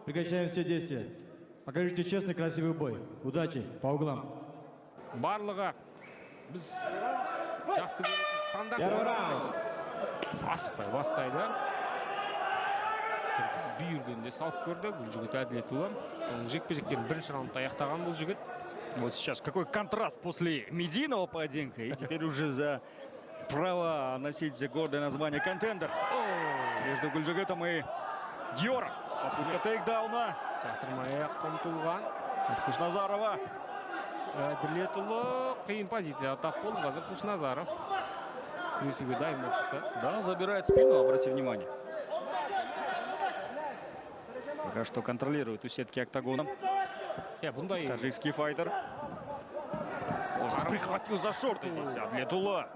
Прекращаем все действия. Покажите честный, красивый бой. Удачи по углам. Барлығы біз жақсы көретін стандарт. Первый раунд. Асықпай бастайды. Бүйіргенде салып көрді. Бұл жігіт Әділетұлы. Жекпе-жектерін бірінші раундта аяқтаған бұл жігіт. Вот сейчас какой контраст после медийного поединка. И теперь уже за право носить гордое название контендер. Между Гульжигытом и Диором. Попытка тейкдауна. Жасырмай аяққа ұмтылған. Хушназарова. Әділетұлы қиын позицияға тап болды. Қазір Хушназаров күресуге дайын болып шықты. Да, забирает спину, обрати внимание. Пока что контролирует у сетки октагона. Таджикский файтер. Прихватил за шорты здесь Әділетұлы.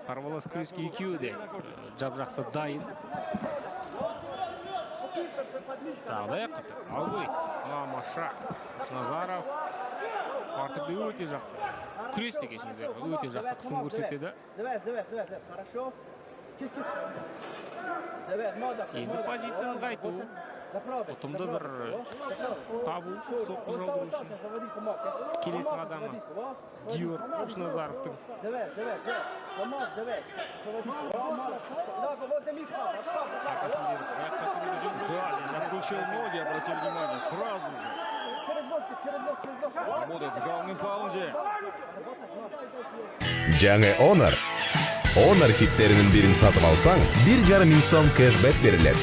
Қарбалас күреске екеуі де жап-жақсы дайын. Тағдай аяққа Алгой. Тамаша. Хушназаров. Артырды өте жақсы. Күрес те кешіңіздер. Өте жақсы қысым көрсетеді. Енді позицияны қайту. Ұтымды бір табу, соққы жаудыру үшін. Келесі қадамы Диор Хушназаровтың. Да, закручивал ноги, обратил внимание, сразу же. Работает в главном паунде. Жаңы Honor хиттеринин бирин сатып алсаң, 1,5 миң сом кэшбэк берилет.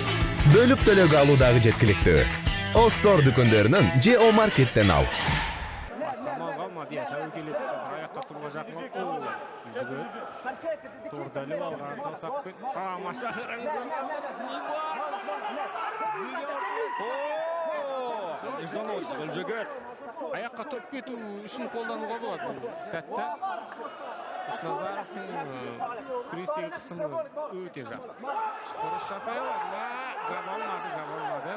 Бөлүп төлөөгө алуудагы жеткиликтүү. Остор дүкөндөрүнөн же О-маркеттен ал. Қалмады, тәуекел етіп, аяққа тұруға жақын. Тордалып алған саусақ көт. Тамаша қараңыздар. Междуносит Гульжигыт. Аяққа тұрып кету үшін қолдануға болады бұл сәтті. Хушназаровтың күрестегі қысымы өте жақсы. Шпұрыш жасай алады. Жабалмады.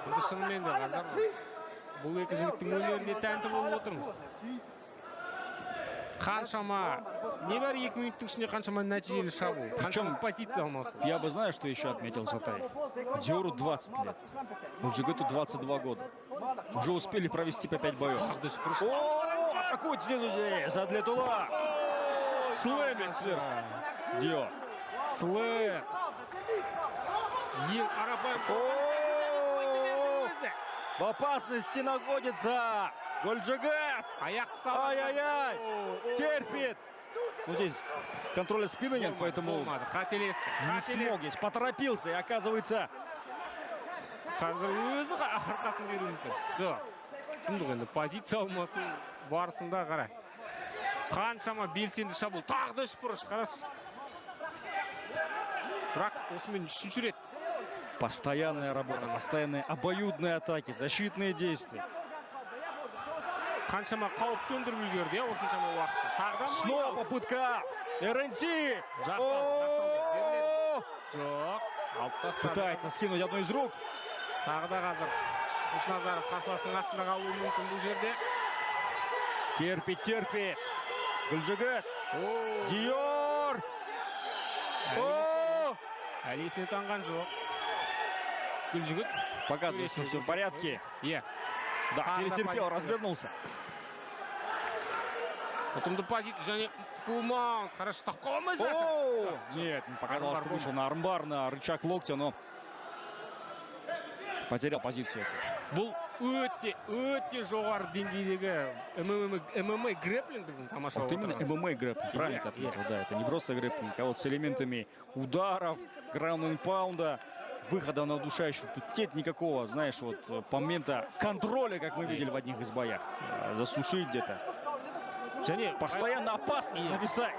Бұл шынымен де қазір бұл екі жігіттің өнеріне тәнті болып отырмыз. Қаншама, небәрі 2 минуттың ішінде қаншама нәтижелі шабу. Қаншама позиция алмасы. Я бы, знаешь, что еще отметил Сатай? Диору 20 лет. Гульжигыту 22 года. Уже успели провести по 5 боев. Атакует здесь Әділетұлы. Слэмит сверху. Диор. Слэм. Ең арабай. В опасности находится Гульжигыт. Ай-яй-яй. Терпит. Вот здесь контроля спины нет, поэтому не смог здесь. Поторопился и оказывается... Қазір өзі арқасын беру мүмкін. Жоқ. Сұмдық енді позиция алмасын барысында қара. Қаншама белсенді шабуыл. Тағы да шпұрыш, қарашы. Бірақ осымен 3-ші рет. Постоянная работа, постоянные обоюдные атаки, защитные действия. Қаншама қауіп төндіріп үлгерді, осыншама уақытта. Снова попытка РНТ. Жоқ. Пытается скинуть одну из рук. Тағы да қазір Хушназаров қарсыласының астында қалуы мүмкін бұл жерде. Терпит. Гульжигыт. Диор. Әлі есіне танған жоқ. Гульжигыт. Показывает, что все в порядке. Да, перетерпел, развернулся. Ұтымды позиция, және фулмаунт. Хорошо, тап қалмай жатыр. Нет, не показалось, что вышел на армбар, на рычаг локтя, но потерял позицию. Бұл өте жоғары деңгейдегі ММА грэплинг біздің тамаша. Вот именно ММА грэплинг, правильно ты отметил, да, это не просто грэплинг, а вот с элементами ударов, граунд-энд-паунда, выхода на удушающих. Тут нет никакого, знаешь, вот момента контроля, как мы видели в одних из боях. Засушить где-то. Постоянно опасность нависает.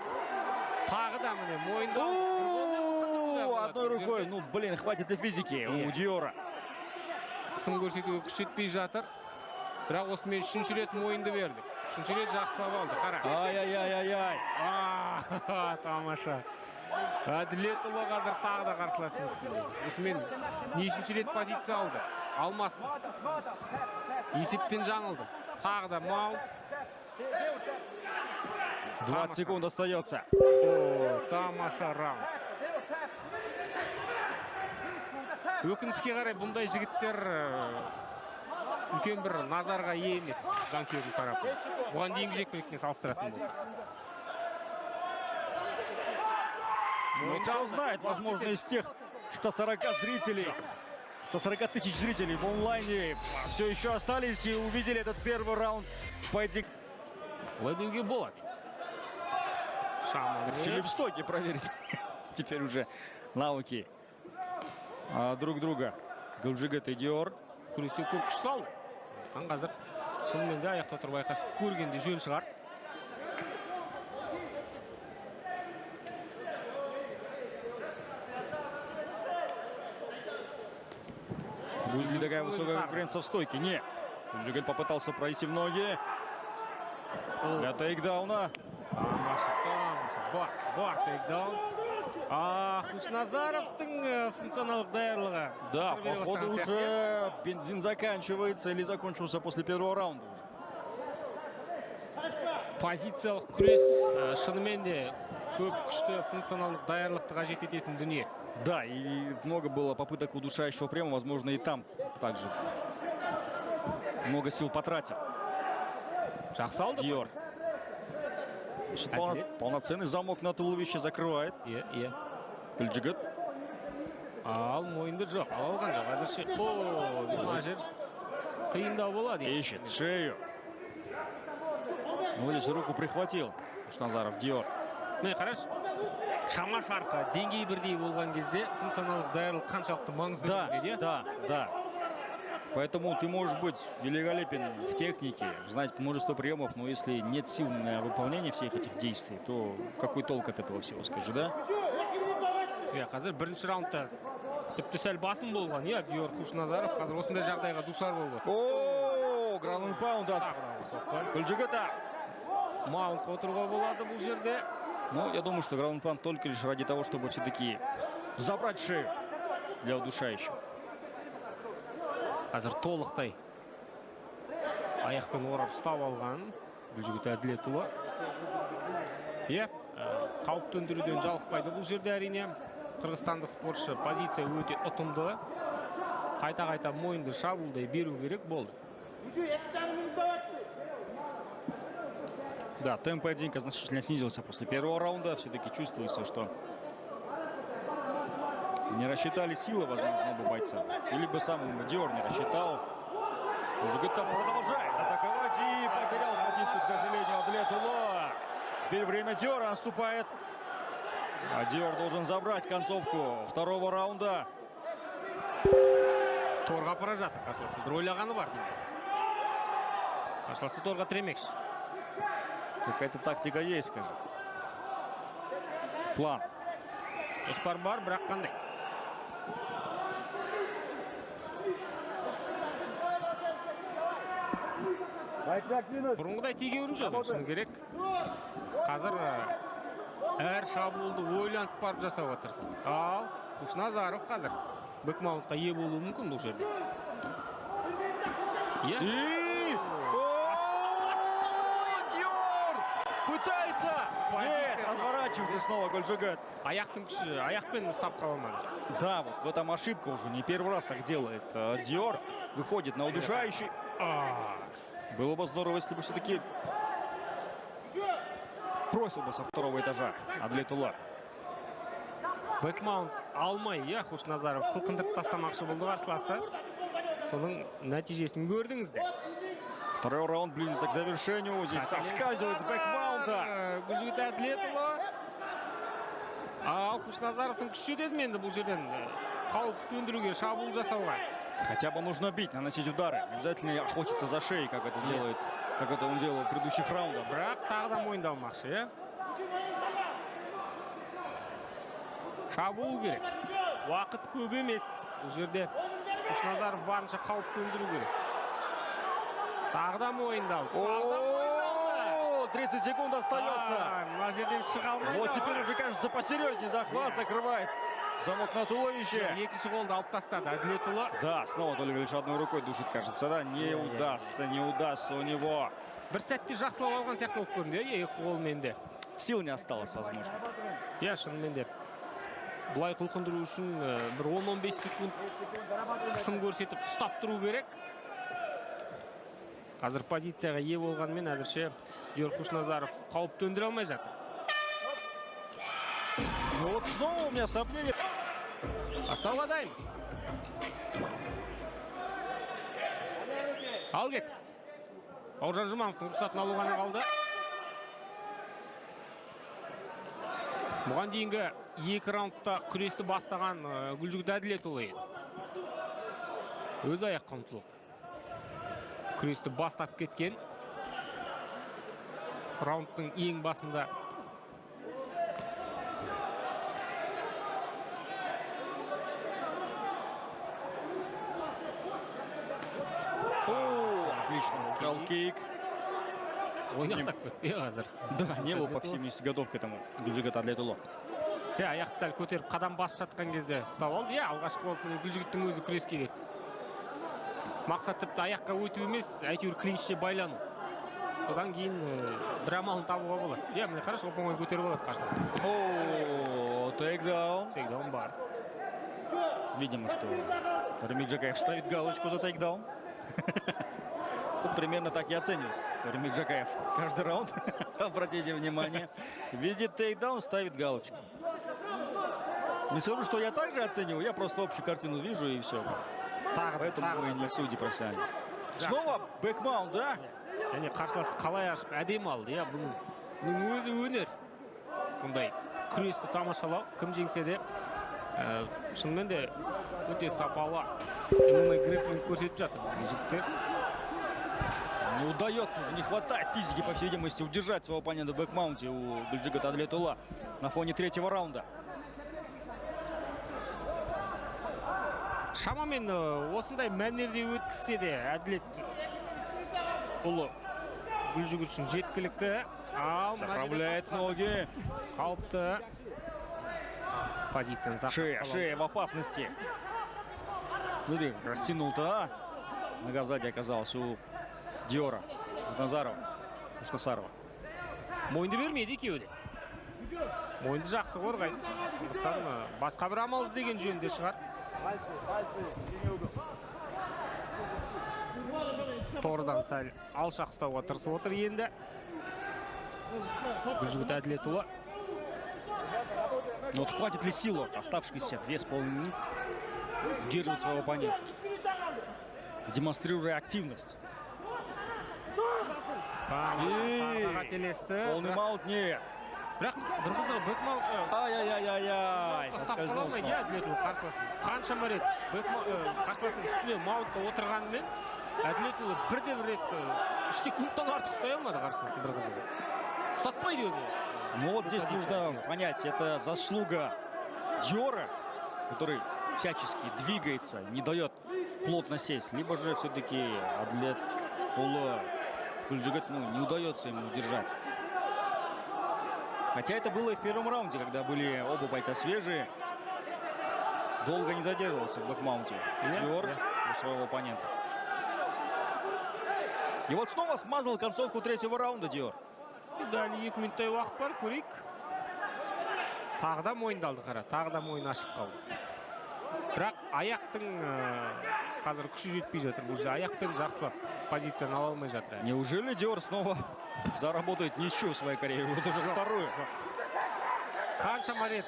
Одной рукой, ну блин, хватит и физики у Диора. Қысым көрсетуге күш жетпей жатыр. Бірақ осымен 3-ші рет мойынды берді. 3-ші рет жақсылап алды. Қара. Ай-яй-яй-яй. Тамаша. Әділетұлы қазір тағы да қарсыласының үстінде. Осымен нешінші рет позиция алды. Алмасты. Есеппен жаңылды. Тағы да маунт. 20 секунд остается. Тамаша раунд. өкінішке қарай бұндай жігіттер үлкен бір назарға ие емес жанкүйердің тарапы. Бұған дейінгі жекпелікпен салыстыратын болса. Ну, кто знает, возможно, из тех 140 зрителей, 140 тысяч зрителей в онлайне все еще остались и увидели этот первый раунд поединка. Олай деуге болады. Решили в стойке проверить теперь уже навыки друг друга. Гүлжігіт и Диор. Күресте көп күш салды. Қазір шынымен де аяқта тұрып айқасып көргенде жөн шығар. Будет ли такая высокая конкуренция в стойке? Нет. Гүлжігіт попытался пройти в ноги. Для тейкдауна. Бар тейкдаун. Хушназаровтың функционалдық даярлығы. Да, походу уже бензин заканчивается или закончился после первого раунда. Позициялық күрес шынымен де көп күшті функционалдық даярлықты қажет ететін дүние. Да, и много было попыток удушающего приема, возможно, и там также много сил потратил. Жақсы алды. Диор. Полноценный замок на туловище закрывает. Гүлжігіт. Ал мойынды жоқ, алған жоқ. Әзірше. Мына жер қиындау болады. Ищет шею. Ну, здесь руку прихватил Хушназаров. Диор. Міне қараш, шама шарқы деңгей бірдей болған кезде функционалдық даярлық қаншалықты маңызды. Да. Поэтому ты можешь быть великолепен в технике, знать множество приемов, но если нет сил на выполнение всех этих действий, то какой толк от этого всего, скажи, да? Қазір бірінші раундта тіпті сәл басым болған. Диор Хушназаров қазір осындай жағдайға душар болды. О, граунд паунд от Гүлжігіта. Маунтқа отыруға болады бұл жерде. Ну, я думаю, что граунд паунд только лишь ради того, чтобы все-таки забрать шею для удушающего. Қазір толықтай аяқпен орап ұстап алған Гүлжігіт Әділетұлы. Қауіп төндіруден жалықпайды бұл жерде әрине. Қырғызстандық спортшы позиция өте ұтымды. Қайта-қайта мойынды шабуылдай беру керек болды. Да, темп поединка значительно снизился после первого раунда. Все-таки чувствуется, что не рассчитали силы, возможно, оба бойца. Или бы сам Диор не рассчитал. Гүлжігіт продолжает атаковать и потерял позицию, к сожалению, Әділетұлы. Теперь время Диора наступает. А Диор должен забрать концовку второго раунда. Торға апара жатыр қарсыласын. Бір ойлағаны бар дейді. Қарсыласты торға тіремекші. Какая-то тактика есть, скажем. План. Жоспар бар, бірақ қандай. Бұрынғыдай тегеуірін жоқ, шыны керек. Қазір әр шабуылды ойланып барып жасап отырсын. Ал Хушназаров қазір бэкмаунтқа ие болуы мүмкін бұл жерде. Диор пытается! Нет, разворачивается снова Гүлжігіт. Аяқтың күші, аяқпен ұстап қала алмады. Да, вот в этом ошибка уже. Не первый раз так делает Диор. Выходит на удушающий. Было бы здорово, если бы все-таки бросил бы со второго этажа Әділетұлы. Бэкмаунт алмай, Хушназаров қылқындырып тастамақшы болды қарсыласты. Соның нәтижесін көрдіңіздер. Второй раунд близится к завершению. Здесь соскальзывает с бэкмаунта. Гүлжігіт Әділетұлы. Ал Хушназаровтың күші дедім енді бұл жерден қауіп төндіруге, шабуыл жасауға. Хотя бы нужно бить, наносить удары. Не обязательно охотиться за шеей, как это он делал в предыдущих раундах. Бірақ тағы да мойындалмақшы, Шабуыл керек. Уақыт көп емес. Бұл жерде Хушназаров барынша қауіп төндіру керек. Тағы да мойындау. 30 секунд остается. Мына жерден шыға алмайды. Вот теперь уже, кажется, посерьезнее захват закрывает замок на туловище. Екінші қолды алып тастады Әділетұлы. Да, снова только лишь одной рукой душит, кажется, да? Не удастся у него. Бір сәтте жақсылап алған сияқты болып көрінді, екі қолмен де. Сил не осталось, возможно. Шынымен де. Бұлай қылқындыру үшін бір 10-15 секунд қысым көрсетіп ұстап тұру керек. Қазір позицияға ие болғанмен әзірше Диор Хушназаров қауіп төндіре алмай жатыр. Ну вот снова у меня сомнения. Бастауға дайын. Ал кет. Бауыржан Жұмановтың рұқсатын алу ғана қалды. Бұған дейінгі 2 раундта күресті бастаған Гүлжігіт Әділетұлы еді. Өз аяққа ұмтылып күресті бастап кеткен. Раундтың ең басында Отлично. Калкик. ойнақтап кетті қазір. Да, не был, по всей видимости, готов к этому Гүлжігіт Әділетұлы. Аяқты сәл көтеріп қадам басып жатқан кезде ұстап алды. Алғашқы болып Гүлжігіттің өзі күрес керек. Мақсат тіпті аяққа өту емес, әйтеуір клинчте байлану. Одан кейін бір амалын табуға болады. Міне қараш, оп-оңай көтеріп алады қарсылас. О, тейкдаун. Тейкдаун бар. Видимо, что Рамиль Джакаев ставит галочку за тейкдаун. Вот примерно так и оценивает Рамиль Джакаев каждый раунд. Обратите внимание. Видит тейкдаун, ставит галочку. Не скажу, что я также оцениваю, я просто общую картину вижу и все. Поэтому мы не судьи профессиональные. Снова бэкмаунт, да? Және қарсыласты қалай ашып әдем алды. Бұның өзі өнер. Бұндай күресті тамашалау, кім жеңсе де шынымен де өте сапалы MMA грэпплинг көрсетіп жатыр бізге жігіттер. Не удается, уже не хватает физики, по всей видимости, удержать своего оппонента в бэкмаунте у Гүлжігіт Әділетұлы на фоне 3-го раунда. Шамамен осындай мәнерде өткізсе де Әділет ұлы Гүлжігіт үшін жеткілікті. Заправляет ноги. Қауіпті позицияны сақтап. Шея в опасности. Смотри, растянул-то, а? Нога сзади оказалась у Диора, Назарова, Хушназарова. Мойынды бермейді екеуі де. Мойынды жақсы қорғайды. Басқа бір амал іздеген жөнінде шығар. Тордан сәл алшақ ұстауға тырысып отыр енді. Гүлжігіт Әділетұлы. Но вот хватит ли силу оставшиеся 2,5 минуты удерживать своего оппонента, демонстрируя активность? Полный маунт нет. Бірақ бір қызығы бэкмаунт. Ай-яй-яй-яй-яй. Соскользнул снова. Әділетұлы қаншама рет қарсыласының үстіне маунтқа отырғанымен Әділетұлы бірде-бір рет 3 секундтан артық ұстай алмады қарсыласын бір қызығы. Ұстатпайды өзіне. Ну вот здесь нужно понять, это заслуга Диора, который всячески двигается, не дает плотно сесть, либо же все-таки Әділетұлы Гүлжігіт не удается ему удержать. Хотя это было и в первом раунде, когда были оба бойца свежие. Долго не задерживался в бэкмаунте Диор у своего оппонента. И вот снова смазал концовку 3-го раунда Диор. Дәл 2 минуттай уақыт бар, көрейік. Тағы да мойындалды қара, тағы да мойын ашық қалды. Бірақ аяқтың қазір күші жетпей жатыр. Уже аяқпен жақсылап позицияны ала алмай жатыр. Неужели Диор снова заработает ничью в своей карьере? Вот уже вторую. Қаншама рет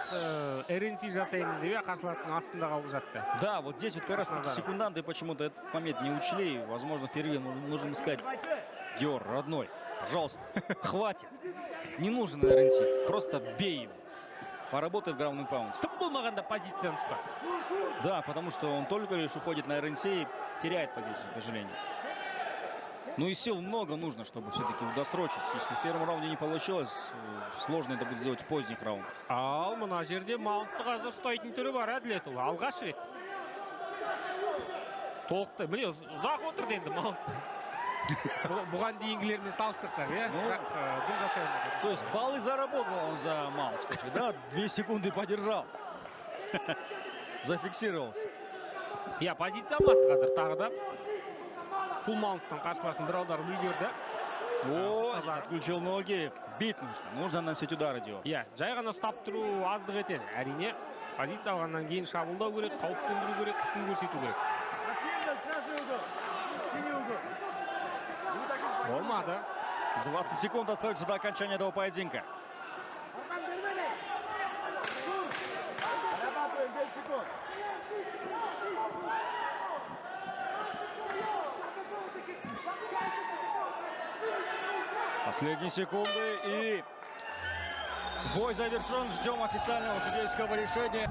РНС жасаймын деп қарсыластың астында қалып жатты. Да, вот здесь вот как раз таки секунданты почему-то этот момент не учли. Возможно, впервые мы можем сказать: Диор, родной, пожалуйста, хватит. Не нужен РНС, просто бей его. Поработай в граунд паунд. Тым болмағанда позицияны ұста. Да, потому что он только лишь уходит на РНС и теряет позицию, к сожалению. Ну и сил много нужно, чтобы все-таки досрочить. Если в первом раунде не получилось, сложно это будет сделать в поздних раундах. Ал, мына жерде маунтты қазір ұстайтын түрі бар Әділетұлы. Алғаш рет. Толықты. Міне, ұзақ отырды енді маунт. Бұған дейінгілермен салыстырсақ, То есть баллы заработал он за маунт, скажи, да? 2 секунды подержал. Зафиксировался. Позиция алмасты қазір тағы да. Фулл маунттан қарсыласын бір аударып үлгерді. О, отключил ноги. Бить нужно. Нужно наносить удары, Диор. Жай ғана ұстап тұру аздық етеді. Әрине, позиция алғаннан кейін шабуылдау керек, қауіп төндіру керек, қысым көрсету керек. Болмады. 20 секунд остается до окончания этого поединка. Последние секунды и бой завершен. Ждем официального судейского решения.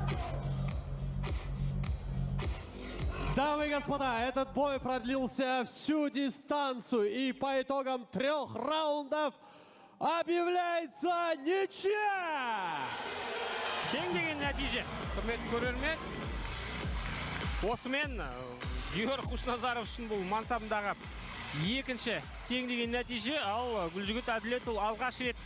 Дамы и господа, этот бой продлился всю дистанцию, и по итогам 3 раундов объявляется ничья! Тең деген нәтиже. Құрметті көрермен, осымен Георг Кушназаров үшін бұл мансабындағы екінші тең деген нәтиже, ал Гүлжігіт Әділетұлы алғаш рет